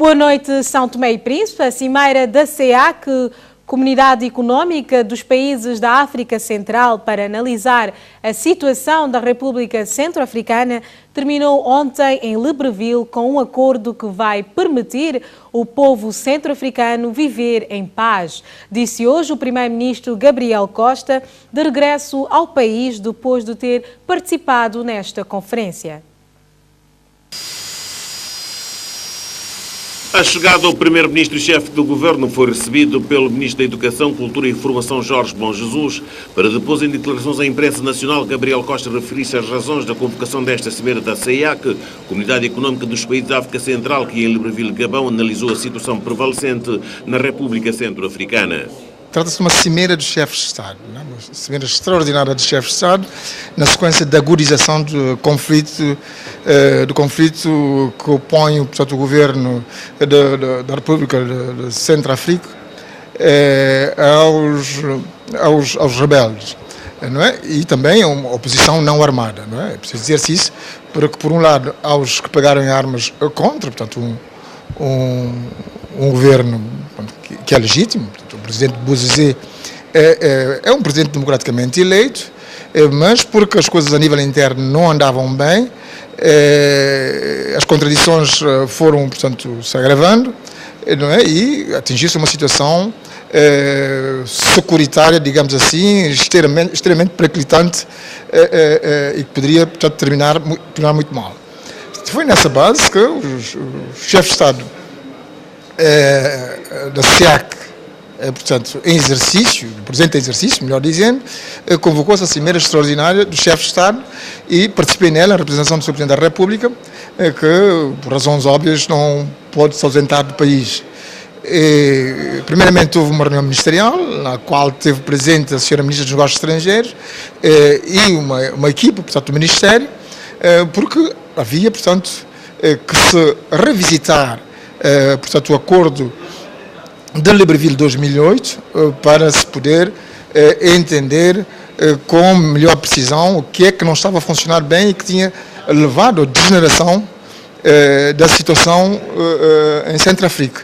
Boa noite, São Tomé e Príncipe. A cimeira da CEEAC, Comunidade Económica dos Países da África Central, para analisar a situação da República Centro-Africana, terminou ontem em Libreville com um acordo que vai permitir o povo centro-africano viver em paz, disse hoje o primeiro-ministro Gabriel Costa, de regresso ao país depois de ter participado nesta conferência. A chegada ao primeiro-ministro e chefe do governo foi recebido pelo ministro da Educação, Cultura e Informação, Jorge Bom Jesus, para depois, em declarações à imprensa nacional, Gabriel Costa referir-se às razões da convocação desta cimeira da CEEAC, Comunidade Económica dos Países da África Central, que em Libreville, Gabão, analisou a situação prevalecente na República Centro-Africana. Trata-se de uma cimeira dos chefes de Estado, uma cimeira extraordinária dos chefes de Estado, na sequência da agudização do conflito que opõe, portanto, o governo da República de Centro-África aos rebeldes, não é? E também a uma oposição não armada, não é? É preciso dizer-se isso, porque, por um lado, aos que pegaram armas contra, portanto, um governo que é legítimo. Portanto, o presidente Bozizé é um presidente democraticamente eleito, mas porque as coisas a nível interno não andavam bem, as contradições foram, portanto, se agravando, não é? E atingiu-se uma situação securitária, digamos assim, extremamente periclitante e que poderia, portanto, terminar muito mal. Foi nessa base que os chefes de Estado da CEEAC, portanto, em exercício, o presidente em exercício, melhor dizendo, convocou essa cimeira extraordinária dos chefes de Estado e participei nela em representação do Sr. Presidente da República, que, por razões óbvias, não pôde se ausentar do país. Primeiramente houve uma reunião ministerial, na qual teve presente a Sra. Ministra dos Negócios Estrangeiros e uma equipa, portanto, do Ministério, porque havia, portanto, que se revisitar portanto, o acordo de Libreville 2008 para se poder entender com melhor precisão o que é que não estava a funcionar bem e que tinha levado à degeneração da situação em Centro-África.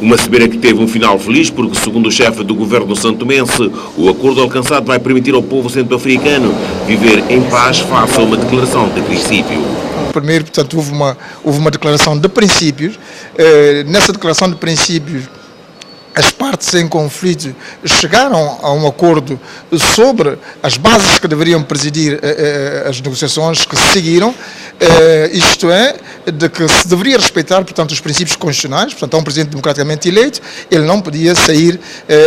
Uma cimeira que teve um final feliz porque, segundo o chefe do governo santomense, o acordo alcançado vai permitir ao povo centro-africano viver em paz face a uma declaração de princípio. Primeiro, portanto, houve uma declaração de princípios. Nessa declaração de princípios, as partes em conflito chegaram a um acordo sobre as bases que deveriam presidir as negociações que se seguiram, isto é, de que se deveria respeitar, portanto, os princípios constitucionais. Portanto, há um presidente democraticamente eleito, ele não podia sair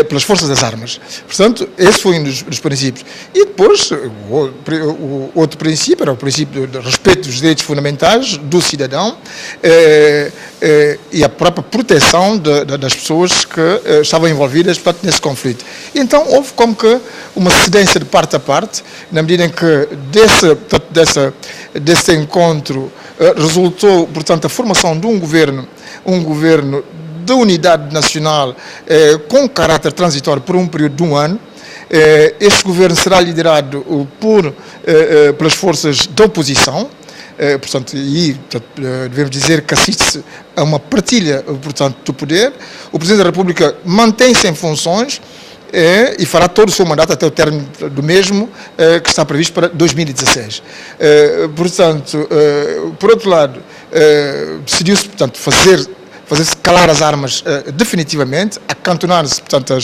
pelas forças das armas. Portanto, esse foi um dos princípios. E depois, o outro princípio era o princípio de respeito dos direitos fundamentais do cidadão e a própria proteção das pessoas que estavam envolvidas, portanto, nesse conflito. Então, houve como que uma cedência de parte a parte, na medida em que desse encontro resultou, portanto, a formação de um governo de unidade nacional com caráter transitório por um período de um ano. Este governo será liderado pelas forças da oposição, portanto, devemos dizer que assiste-se a uma partilha, portanto, do poder. O Presidente da República mantém-se em funções e fará todo o seu mandato até o término do mesmo, que está previsto para 2016. Portanto, por outro lado, decidiu-se, portanto, fazer-se calar as armas definitivamente, acantonar-se, portanto,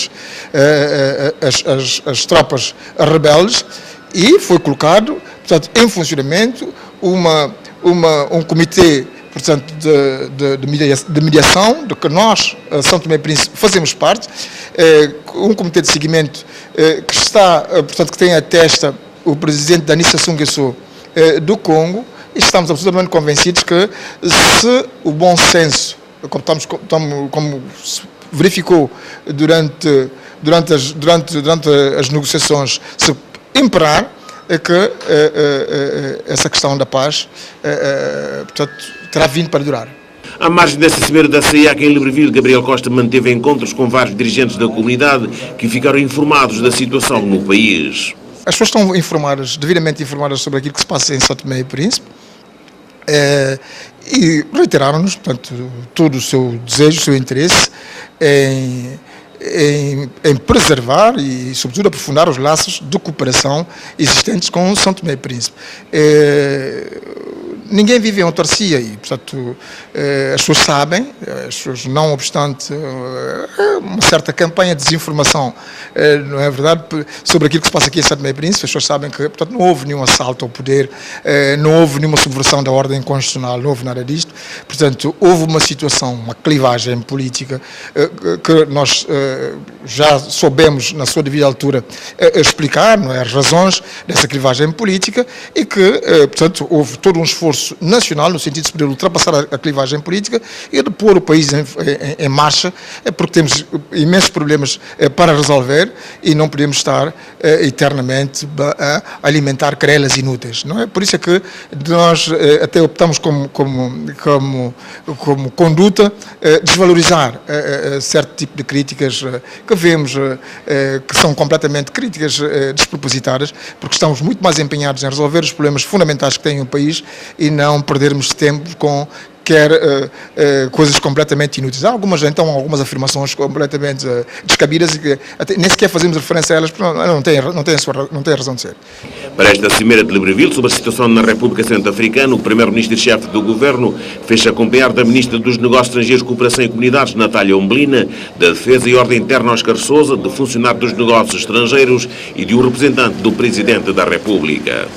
as tropas rebeldes, e foi colocado, portanto, em funcionamento um comitê, portanto, de mediação, do que nós, São Tomé e Príncipe, fazemos parte, um comitê de seguimento que está, portanto, que tem à testa o presidente Denis Sassou Nguesso do Congo, e estamos absolutamente convencidos que, se o bom senso, como se verificou durante as negociações, se imperar, que essa questão da paz, portanto, terá vindo para durar. À margem dessa cimeira da CEEAC em Libreville, Gabriel Costa manteve encontros com vários dirigentes da comunidade que ficaram informados da situação no país. As pessoas estão devidamente informadas sobre aquilo que se passa em São Tomé e Príncipe. E reiteraram-nos, portanto, todo o seu desejo, o seu interesse em preservar e, sobretudo, aprofundar os laços de cooperação existentes com São Tomé e Príncipe. Ninguém vive em autarcia e, portanto, as pessoas sabem, as pessoas, não obstante uma certa campanha de desinformação, não é verdade, sobre aquilo que se passa aqui em São Tomé e Príncipe, as pessoas sabem que, portanto, não houve nenhum assalto ao poder, não houve nenhuma subversão da ordem constitucional, não houve nada disto. Portanto, houve uma situação, uma clivagem política que nós já soubemos, na sua devida altura, explicar, não é, as razões dessa clivagem política e que, portanto, houve todo um esforço nacional no sentido de poder ultrapassar a clivagem política e de pôr o país em marcha, porque temos imensos problemas para resolver e não podemos estar eternamente a alimentar querelas inúteis, não é? Por isso é que nós até optamos como conduta desvalorizar certo tipo de críticas que vemos que são completamente críticas despropositadas, porque estamos muito mais empenhados em resolver os problemas fundamentais que tem o país e não perdermos tempo com coisas completamente inúteis. Há algumas afirmações completamente descabidas e que até nem sequer fazemos referência a elas, porque não tem razão de ser. Para esta cimeira de Libreville sobre a situação na República Centro-Africana, o primeiro-ministro e chefe do governo fez-se acompanhar da ministra dos Negócios Estrangeiros, Cooperação e Comunidades, Natália Umbelina, da Defesa e Ordem Interna, Oscar Sousa, de funcionário dos Negócios Estrangeiros e de um representante do Presidente da República.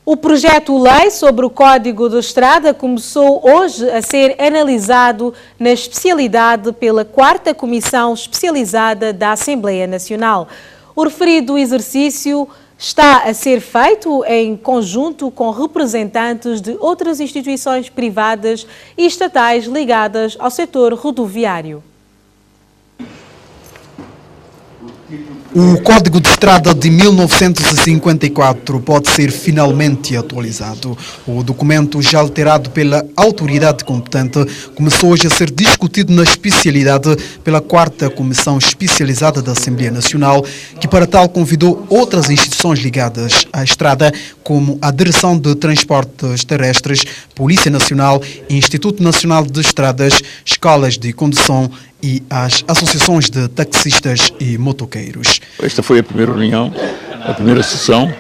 O projeto-lei sobre o Código de Estrada começou hoje a ser analisado na especialidade pela 4ª Comissão Especializada da Assembleia Nacional. O referido exercício está a ser feito em conjunto com representantes de outras instituições privadas e estatais ligadas ao setor rodoviário. O Código de Estrada de 1954 pode ser finalmente atualizado. O documento, já alterado pela autoridade competente, começou hoje a ser discutido na especialidade pela 4ª Comissão Especializada da Assembleia Nacional, que para tal convidou outras instituições ligadas à estrada, como a Direção de Transportes Terrestres, Polícia Nacional, Instituto Nacional de Estradas, escolas de condução e as associações de taxistas e motoqueiros. Esta foi a primeira reunião, a primeira sessão.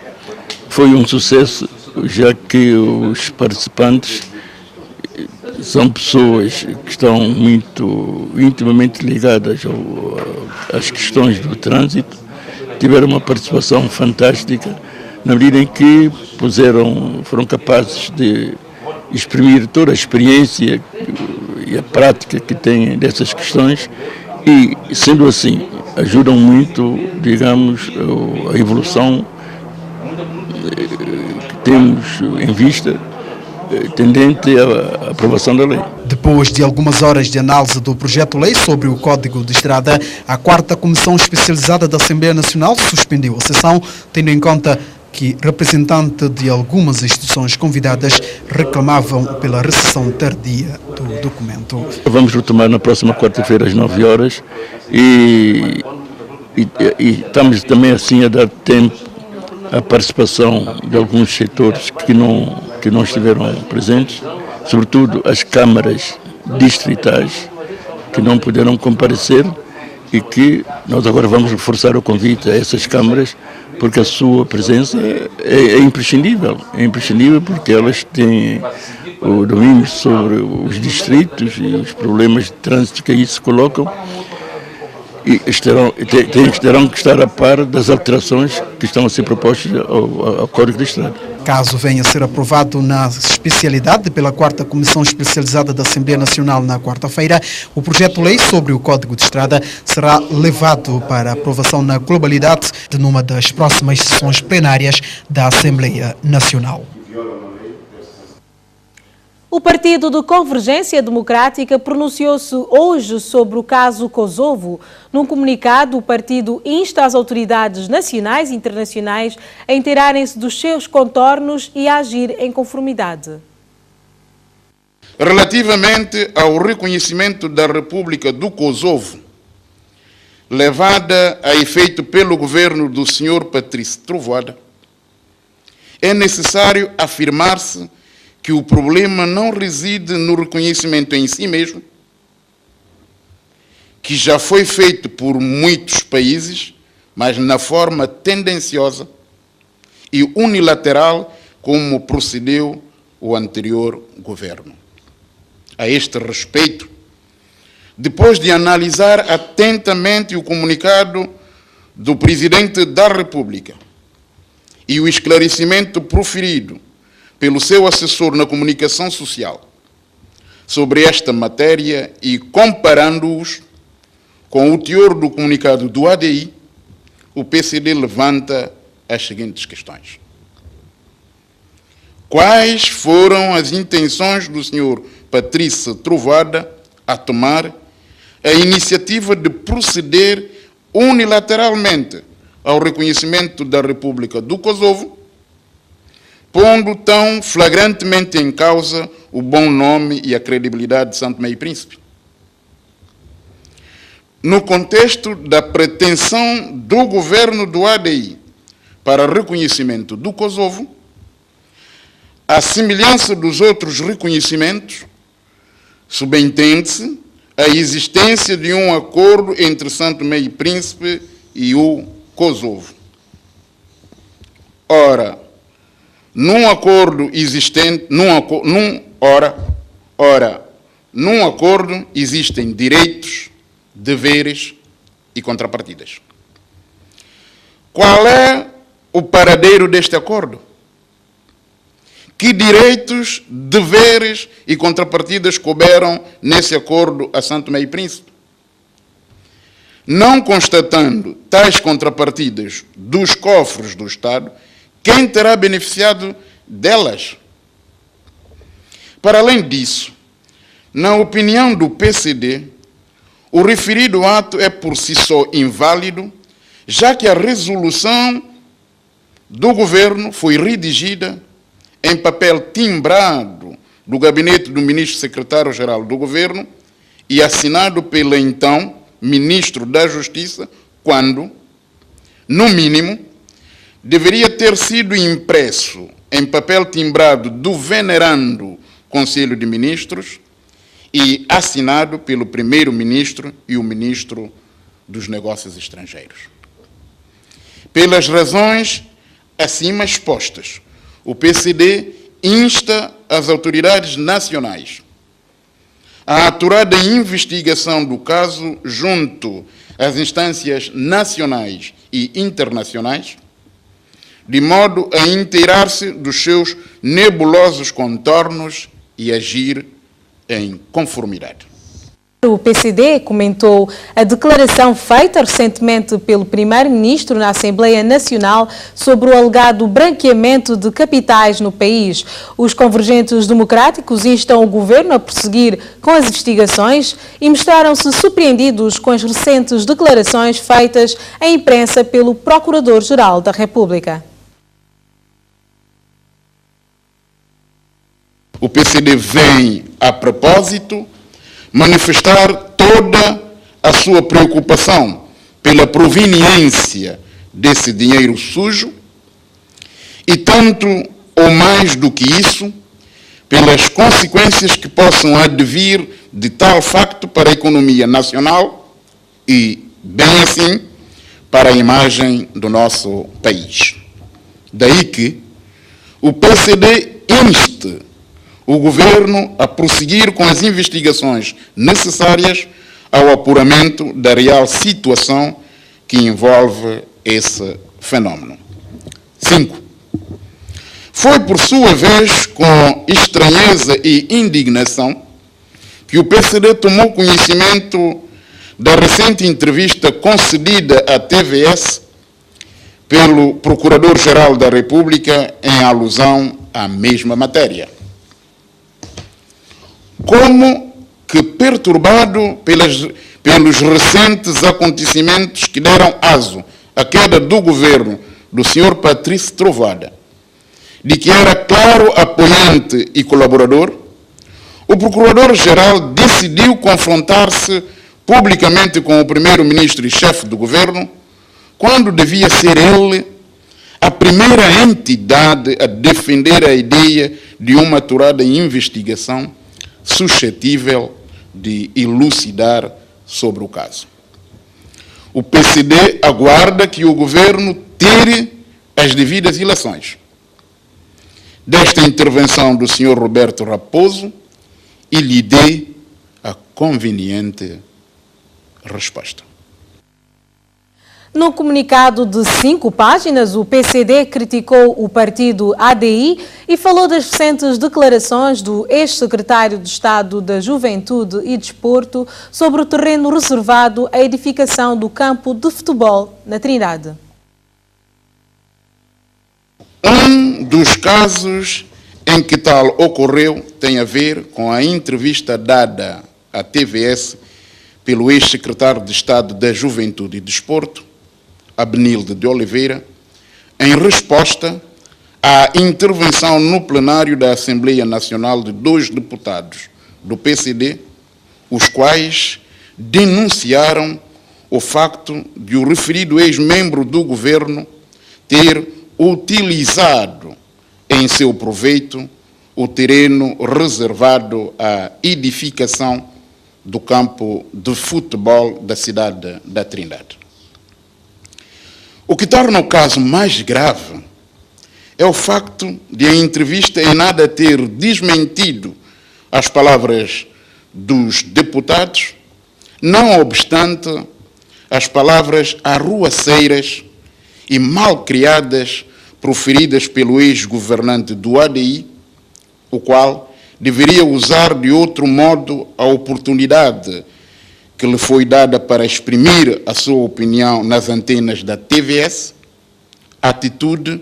Foi um sucesso, já que os participantes são pessoas que estão muito intimamente ligadas às questões do trânsito. Tiveram uma participação fantástica, na medida em que foram capazes de exprimir toda a experiência e a prática que têm dessas questões e, sendo assim, ajudam muito, digamos, a evolução que temos em vista, tendente à aprovação da lei. Depois de algumas horas de análise do projeto-lei sobre o Código de Estrada, a 4ª Comissão Especializada da Assembleia Nacional suspendeu a sessão, tendo em conta que representantes de algumas instituições convidadas reclamavam pela recepção tardia do documento. Vamos retomar na próxima quarta-feira às 9 horas e estamos também assim a dar tempo à participação de alguns setores que não estiveram presentes, sobretudo as câmaras distritais que não puderam comparecer e que nós agora vamos reforçar o convite a essas câmaras, porque a sua presença é imprescindível. É imprescindível porque elas têm o domínio sobre os distritos e os problemas de trânsito que aí se colocam e terão que estar a par das alterações que estão a ser propostas ao Código de Estrada. Caso venha a ser aprovado na especialidade pela 4ª Comissão Especializada da Assembleia Nacional na quarta-feira, o projeto-lei sobre o Código de Estrada será levado para aprovação na globalidade de numa das próximas sessões plenárias da Assembleia Nacional. O Partido de Convergência Democrática pronunciou-se hoje sobre o caso Kosovo. Num comunicado, o partido insta as autoridades nacionais e internacionais a inteirarem-se dos seus contornos e a agir em conformidade. Relativamente ao reconhecimento da República do Kosovo, levada a efeito pelo governo do Sr. Patrício Trovoada, é necessário afirmar-se que o problema não reside no reconhecimento em si mesmo, que já foi feito por muitos países, mas na forma tendenciosa e unilateral como procedeu o anterior governo. A este respeito, depois de analisar atentamente o comunicado do Presidente da República e o esclarecimento proferido pelo seu assessor na comunicação social sobre esta matéria e comparando-os com o teor do comunicado do ADI, o PCD levanta as seguintes questões. Quais foram as intenções do Sr. Patrício Trovoada a tomar a iniciativa de proceder unilateralmente ao reconhecimento da República do Kosovo, pondo tão flagrantemente em causa o bom nome e a credibilidade de Santo Tomé e Príncipe? No contexto da pretensão do governo do ADI para reconhecimento do Kosovo, à semelhança dos outros reconhecimentos, subentende-se a existência de um acordo entre Santo Tomé e Príncipe e o Kosovo. Ora, num acordo existem direitos, deveres e contrapartidas. Qual é o paradeiro deste acordo? Que direitos, deveres e contrapartidas couberam nesse acordo a Santo Tomé e Príncipe? Não constatando tais contrapartidas dos cofres do Estado, quem terá beneficiado delas? Para além disso, na opinião do PCD, o referido ato é por si só inválido, já que a resolução do governo foi redigida em papel timbrado do gabinete do ministro secretário-geral do governo e assinado pelo então ministro da Justiça, quando, no mínimo, deveria ter sido impresso em papel timbrado do venerando Conselho de Ministros e assinado pelo primeiro-ministro e o ministro dos Negócios Estrangeiros. Pelas razões acima expostas, o PCD insta as autoridades nacionais a aturada investigação do caso junto às instâncias nacionais e internacionais, de modo a inteirar-se dos seus nebulosos contornos e agir em conformidade. O PCD comentou a declaração feita recentemente pelo Primeiro-Ministro na Assembleia Nacional sobre o alegado branqueamento de capitais no país. Os convergentes democráticos instam o governo a prosseguir com as investigações e mostraram-se surpreendidos com as recentes declarações feitas à imprensa pelo Procurador-Geral da República. O PCD vem, a propósito, manifestar toda a sua preocupação pela proveniência desse dinheiro sujo e, tanto ou mais do que isso, pelas consequências que possam advir de tal facto para a economia nacional e, bem assim, para a imagem do nosso país. Daí que o PCD inste o governo a prosseguir com as investigações necessárias ao apuramento da real situação que envolve esse fenómeno. 5. Foi, por sua vez, com estranheza e indignação que o PCD tomou conhecimento da recente entrevista concedida à TVS pelo Procurador-Geral da República em alusão à mesma matéria. Como que perturbado pelos recentes acontecimentos que deram aso à queda do governo do Sr. Patrício Trovoada, de que era claro apoiante e colaborador, o Procurador-Geral decidiu confrontar-se publicamente com o primeiro-ministro e chefe do governo, quando devia ser ele a primeira entidade a defender a ideia de uma aturada investigação suscetível de elucidar sobre o caso. O PCD aguarda que o governo tire as devidas ilações desta intervenção do Sr. Roberto Raposo e lhe dê a conveniente resposta. Num comunicado de 5 páginas, o PCD criticou o partido ADI e falou das recentes declarações do ex-secretário de Estado da Juventude e Desporto sobre o terreno reservado à edificação do campo de futebol na Trindade. Um dos casos em que tal ocorreu tem a ver com a entrevista dada à TVS pelo ex-secretário de Estado da Juventude e Desporto, Abenilde de Oliveira, em resposta à intervenção no plenário da Assembleia Nacional de 2 deputados do PCD, os quais denunciaram o facto de o referido ex-membro do governo ter utilizado em seu proveito o terreno reservado à edificação do campo de futebol da cidade da Trindade. O que torna o caso mais grave é o facto de a entrevista em nada ter desmentido as palavras dos deputados, não obstante as palavras arruaceiras e mal criadas proferidas pelo ex-governante do ADI, o qual deveria usar de outro modo a oportunidade que lhe foi dada para exprimir a sua opinião nas antenas da TVS, atitude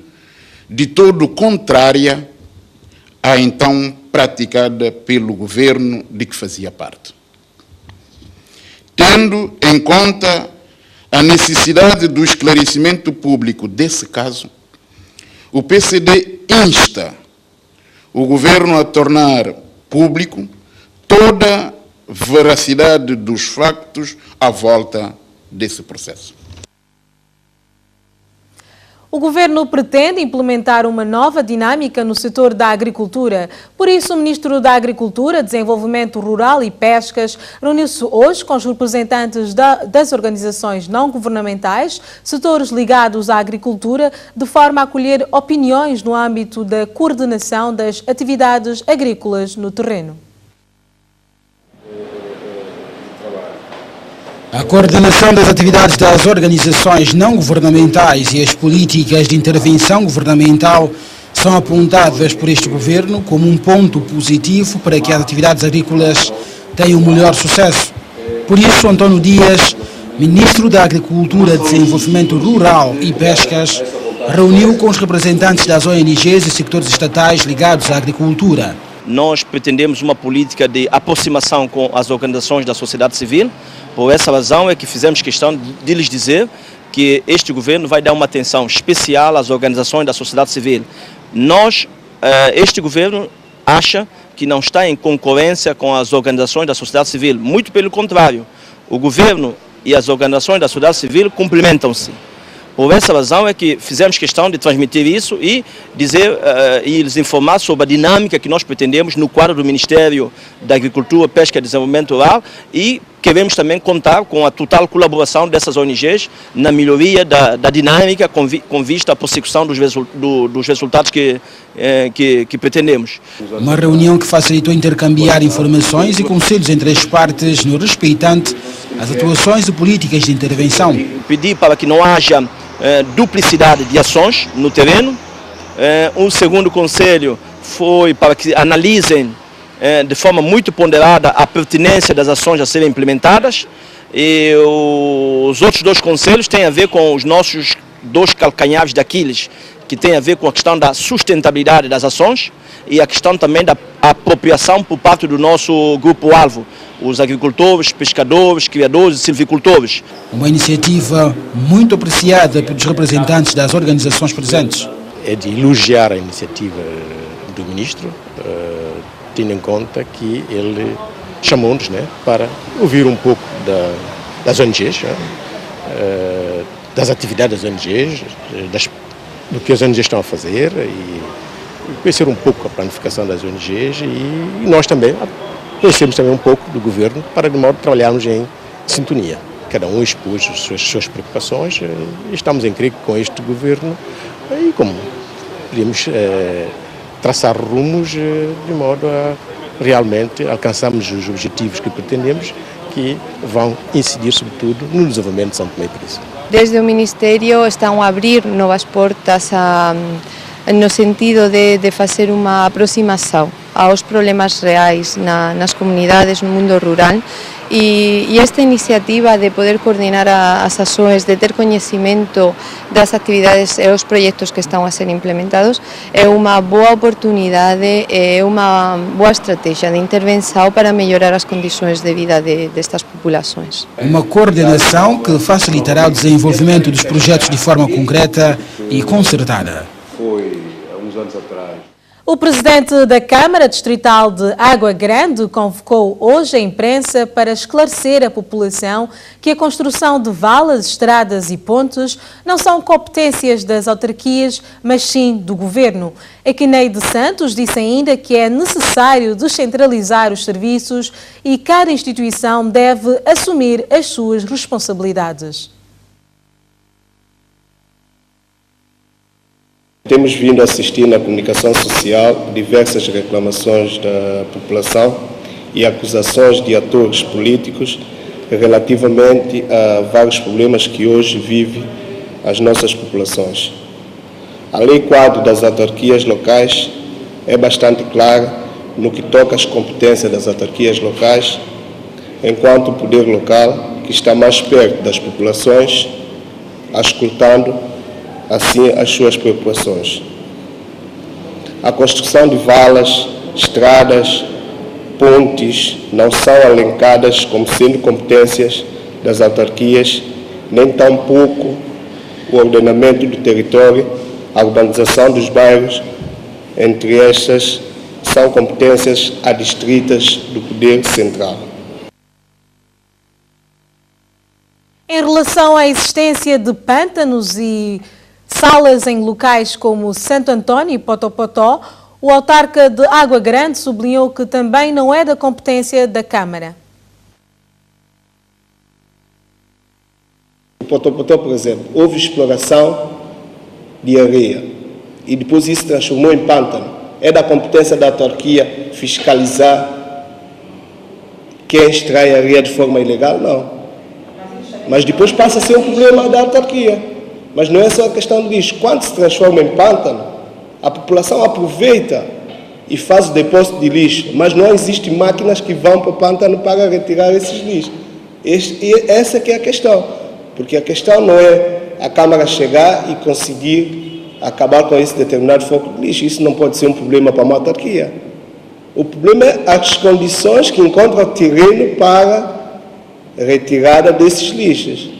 de todo contrária à então praticada pelo governo de que fazia parte. Tendo em conta a necessidade do esclarecimento público desse caso, o PCD insta o governo a tornar público toda a veracidade dos factos à volta desse processo. O governo pretende implementar uma nova dinâmica no setor da agricultura. Por isso, o ministro da Agricultura, Desenvolvimento Rural e Pescas reuniu-se hoje com os representantes das organizações não governamentais, setores ligados à agricultura, de forma a acolher opiniões no âmbito da coordenação das atividades agrícolas no terreno. A coordenação das atividades das organizações não governamentais e as políticas de intervenção governamental são apontadas por este governo como um ponto positivo para que as atividades agrícolas tenham melhor sucesso. Por isso, António Dias, ministro da Agricultura, Desenvolvimento Rural e Pescas, reuniu com os representantes das ONGs e sectores estatais ligados à agricultura. Nós pretendemos uma política de aproximação com as organizações da sociedade civil. Por essa razão é que fizemos questão de lhes dizer que este governo vai dar uma atenção especial às organizações da sociedade civil. Este governo acha que não está em concorrência com as organizações da sociedade civil. Muito pelo contrário, o governo e as organizações da sociedade civil complementam-se. Por essa razão é que fizemos questão de transmitir isso e dizer e lhes informar sobre a dinâmica que nós pretendemos no quadro do Ministério da Agricultura, Pesca e Desenvolvimento Rural, e queremos também contar com a total colaboração dessas ONGs na melhoria da dinâmica com vista à prossecução dos resultados que pretendemos. Uma reunião que facilitou intercambiar informações e conselhos entre as partes no respeitante às atuações de políticas de intervenção. Pedir para que não haja duplicidade de ações no terreno. Um segundo conselho foi para que analisem de forma muito ponderada a pertinência das ações a serem implementadas, e os outros 2 conselhos têm a ver com os nossos 2 calcanhares de Aquiles, que tem a ver com a questão da sustentabilidade das ações e a questão também da apropriação por parte do nosso grupo-alvo, os agricultores, pescadores, criadores e silvicultores. Uma iniciativa muito apreciada pelos representantes das organizações presentes. É de elogiar a iniciativa do ministro, tendo em conta que ele chamou-nos, né, para ouvir um pouco das ONGs, das atividades das ONGs, do que as ONGs estão a fazer e conhecer um pouco a planificação das ONGs e nós também conhecemos também um pouco do governo para de modo trabalharmos em sintonia. Cada um expôs as suas preocupações e estamos em crer com este governo e como podemos traçar rumos de modo a realmente alcançarmos os objetivos que pretendemos, que vão incidir sobretudo no desenvolvimento de São Tomé e Príncipe. Desde o Ministerio estão a abrir novas portas no sentido de fazer uma aproximação aos problemas reais nas comunidades, no mundo rural e esta iniciativa de poder coordinar as ações, de ter conhecimento das atividades e os projetos que estão a ser implementados é uma boa oportunidade, é uma boa estratégia de intervenção para melhorar as condições de vida destas populações. Uma coordenação que facilitará o desenvolvimento dos projetos de forma concreta e concertada. Foi há uns anos atrás. O presidente da Câmara Distrital de Água Grande convocou hoje a imprensa para esclarecer a população que a construção de valas, estradas e pontes não são competências das autarquias, mas sim do governo. Equineide Santos disse ainda que é necessário descentralizar os serviços e cada instituição deve assumir as suas responsabilidades. Temos vindo a assistir na comunicação social diversas reclamações da população e acusações de atores políticos relativamente a vários problemas que hoje vivem as nossas populações. A Lei Quadro das Autarquias Locais é bastante clara no que toca às competências das autarquias locais, enquanto o poder local que está mais perto das populações, escutando assim as suas preocupações. A construção de valas, estradas, pontes não são elencadas como sendo competências das autarquias, nem tampouco o ordenamento do território, a urbanização dos bairros, entre estas são competências adstritas do poder central. Em relação à existência de pântanos e salas em locais como Santo António e Potopotó, o autarca de Água Grande sublinhou que também não é da competência da Câmara. Em Potopotó, por exemplo, houve exploração de areia e depois isso se transformou em pântano. É da competência da autarquia fiscalizar quem extrai areia de forma ilegal? Não. Mas depois passa a ser um problema da autarquia. Mas não é só a questão do lixo. Quando se transforma em pântano, a população aproveita e faz o depósito de lixo, mas não existem máquinas que vão para o pântano para retirar esses lixos. Essa que é a questão. Porque a questão não é a Câmara chegar e conseguir acabar com esse determinado foco de lixo. Isso não pode ser um problema para uma autarquia. O problema é as condições que encontra o terreno para a retirada desses lixos.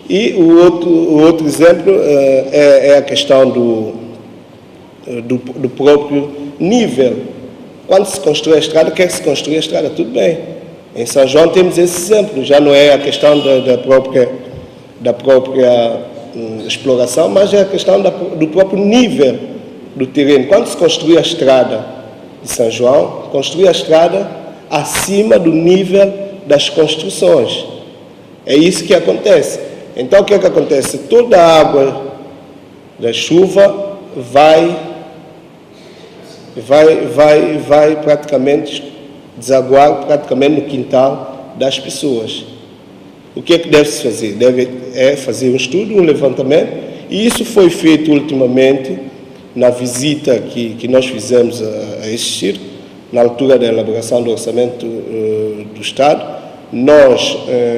E o outro exemplo é a questão do próprio nível. Quando se constrói a estrada, quer que se construa a estrada, tudo bem. Em São João temos esse exemplo, já não é a questão da própria exploração, mas é a questão do próprio nível do terreno. Quando se construi a estrada de São João, construi a estrada acima do nível das construções. É isso que acontece. Então, o que é que acontece? Toda a água da chuva vai praticamente desaguar praticamente no quintal das pessoas. O que é que deve-se fazer? Deve fazer um estudo, um levantamento, e isso foi feito ultimamente na visita que nós fizemos a este circo, na altura da elaboração do orçamento do Estado. Nós,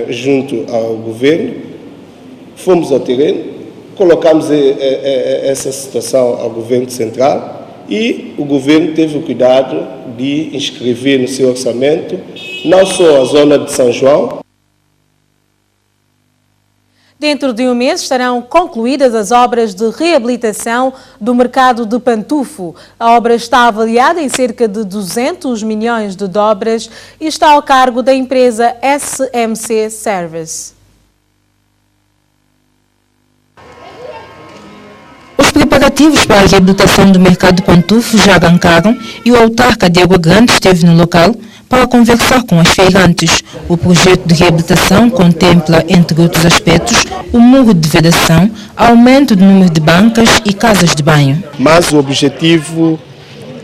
junto ao governo, fomos ao terreno, colocamos essa situação ao governo central e o governo teve o cuidado de inscrever no seu orçamento não só a zona de São João. Dentro de um mês estarão concluídas as obras de reabilitação do mercado de Pantufo. A obra está avaliada em cerca de 200 milhões de dobras e está ao cargo da empresa SMC Service. Os preparativos para a reabilitação do mercado de Pantufo já arrancaram e o autarca de Água Grande esteve no local para conversar com as feirantes. O projeto de reabilitação contempla, entre outros aspectos, o muro de vedação, aumento do número de bancas e casas de banho. Mas o objetivo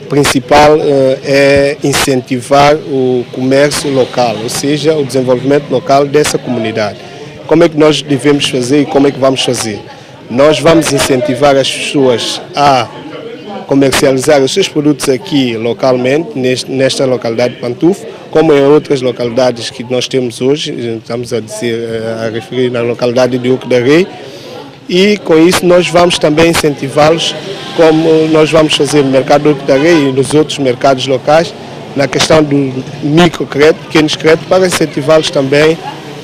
principal é incentivar o comércio local, ou seja, o desenvolvimento local dessa comunidade. Como é que nós devemos fazer e como é que vamos fazer? Nós vamos incentivar as pessoas a comercializar os seus produtos aqui localmente, nesta localidade de Pantufo, como em outras localidades que nós temos hoje, estamos a referir na localidade de Uco da Rei, e com isso nós vamos também incentivá-los, como nós vamos fazer no mercado de Uco da Rei e nos outros mercados locais, na questão do microcrédito, pequenos créditos, para incentivá-los também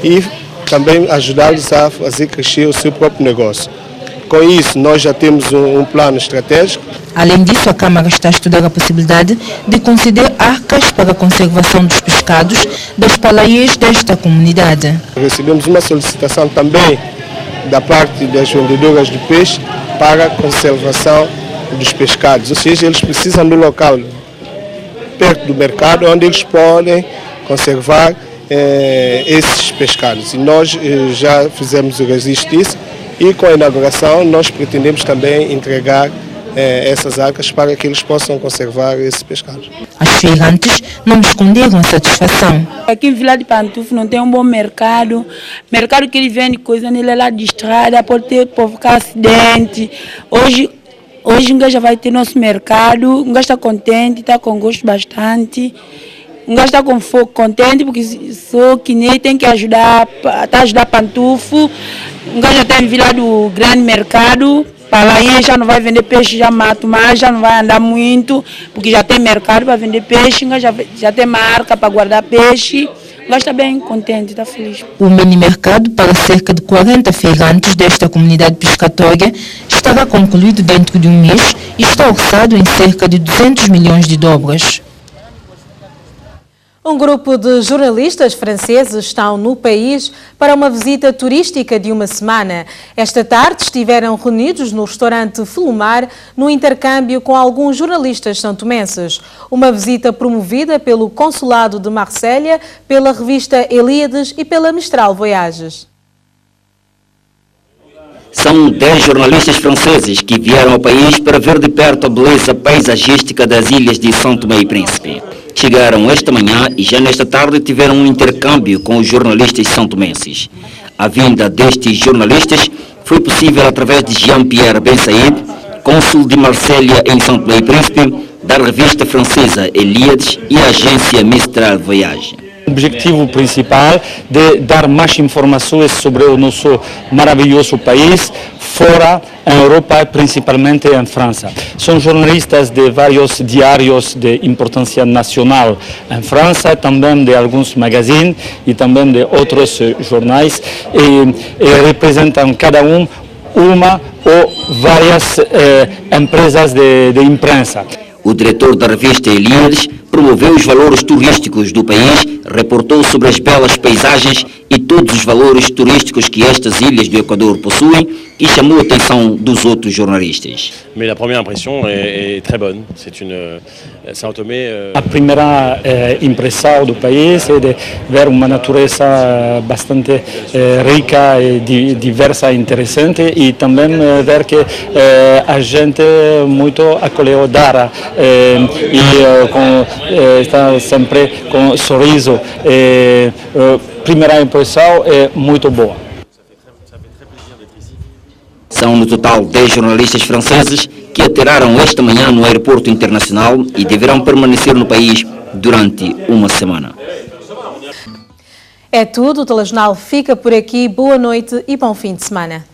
e também ajudá-los a fazer crescer o seu próprio negócio. Com isso, nós já temos um plano estratégico. Além disso, a Câmara está a estudar a possibilidade de conceder arcas para a conservação dos pescados das palaias desta comunidade. Recebemos uma solicitação também da parte das vendedoras de peixe para a conservação dos pescados, ou seja, eles precisam de um local perto do mercado onde eles podem conservar esses pescados. E nós já fizemos o registro disso. E com a inauguração nós pretendemos também entregar essas arcas para que eles possam conservar esses pescados. As feirantes não esconderam a satisfação. Aqui em Vila de Pantufo não tem um bom mercado. Mercado que ele vende coisa nele lá de estrada, pode provocar acidente. Hoje já vai ter nosso mercado, o está contente, está com gosto bastante. O está com foco contente porque só que nem tem que ajudar Pantufo. O já está em Vila do Grande Mercado, para aí já não vai vender peixe, já mato mais, já não vai andar muito, porque já tem mercado para vender peixe, já tem marca para guardar peixe. O está bem contente, está feliz. O mini-mercado para cerca de 40 feirantes desta comunidade pescatória estará concluído dentro de um mês e está orçado em cerca de 200 milhões de dobras. Um grupo de jornalistas franceses estão no país para uma visita turística de uma semana. Esta tarde estiveram reunidos no restaurante Felumar, no intercâmbio com alguns jornalistas santomenses. Uma visita promovida pelo Consulado de Marselha, pela revista Elíades e pela Mistral Voyages. São 10 jornalistas franceses que vieram ao país para ver de perto a beleza paisagística das ilhas de São Tomé e Príncipe. Chegaram esta manhã e já nesta tarde tiveram um intercâmbio com os jornalistas santomenses. A vinda destes jornalistas foi possível através de Jean-Pierre Ben Saïd, cônsul de Marselha em São Tomé e Príncipe, da revista francesa Elíades e a agência Mistral Voyage. O objetivo principal de dar mais informações sobre o nosso maravilhoso país, fora em Europa, principalmente em França. São jornalistas de vários diários de importância nacional em França, também de alguns magazines e também de outros jornais, e representam cada uma ou várias empresas de imprensa. O diretor da revista Elíades promoveu os valores turísticos do país, reportou sobre as belas paisagens e todos os valores turísticos que estas ilhas do Equador possuem e chamou a atenção dos outros jornalistas. Mais la première impression est très bonne. São Tomé. A primeira impressão do país é de ver uma natureza bastante rica e diversa e interessante, e também ver que a gente muito acolhedora está sempre com sorriso. Primeira impressão é muito boa. São no total 10 jornalistas franceses que aterraram esta manhã no aeroporto internacional e deverão permanecer no país durante uma semana. É tudo, o telejornal fica por aqui. Boa noite e bom fim de semana.